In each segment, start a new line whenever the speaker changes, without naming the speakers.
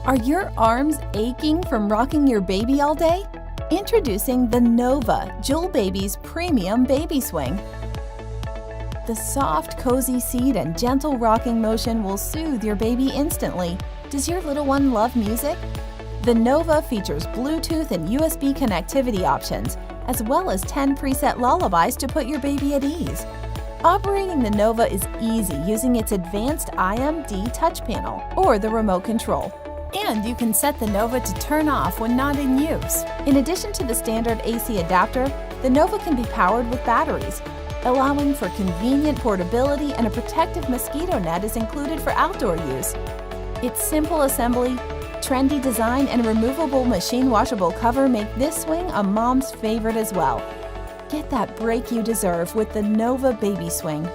Are your arms aching from rocking your baby all day? Introducing the Nova Jewel Baby's Premium Baby Swing. The soft, cozy seat and gentle rocking motion will soothe your baby instantly. Does your little one love music? The Nova features Bluetooth and USB connectivity options, as well as 10 preset lullabies to put your baby at ease. Operating the Nova is easy using its advanced IMD touch panel or the remote control. And you can set the Nova to turn off when not in use. In addition to the standard AC adapter, the Nova can be powered with batteries, allowing for convenient portability, and a protective mosquito net is included for outdoor use. Its simple assembly, trendy design, and removable machine washable cover make this swing a mom's favorite as well. Get that break you deserve with the Nova Baby Swing.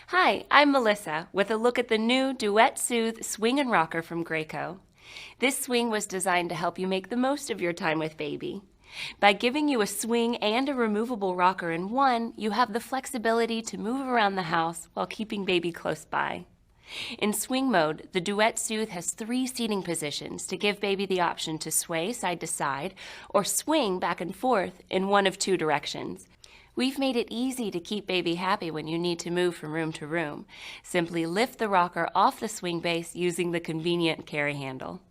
Hi, I'm Melissa with a look at the new Duet Soothe Swing and Rocker from Graco. This swing was designed to help you make the most of your time with baby. By giving you a swing and a removable rocker in one, you have the flexibility to move around the house while keeping baby close by. In swing mode, the Duet Soothe has 3 seating positions to give baby the option to sway side to side or swing back and forth in one of 2 directions. We've made it easy to keep baby happy when you need to move from room to room. Simply lift the rocker off the swing base using the convenient carry handle.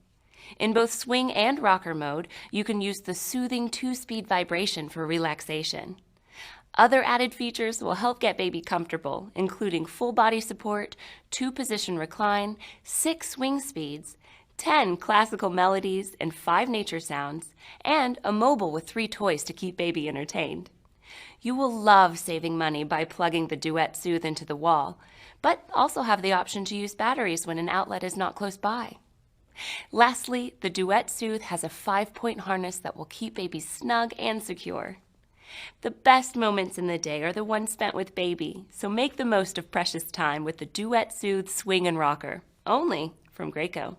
In both swing and rocker mode, you can use the soothing 2-speed vibration for relaxation. Other added features will help get baby comfortable, including full body support, 2-position recline, 6 swing speeds, 10 classical melodies and 5 nature sounds, and a mobile with 3 toys to keep baby entertained. You will love saving money by plugging the Duet Soothe into the wall, but also have the option to use batteries when an outlet is not close by. Lastly, the Duet Soothe has a 5-point harness that will keep baby snug and secure. The best moments in the day are the ones spent with baby, so make the most of precious time with the Duet Soothe Swing and Rocker, only from Graco.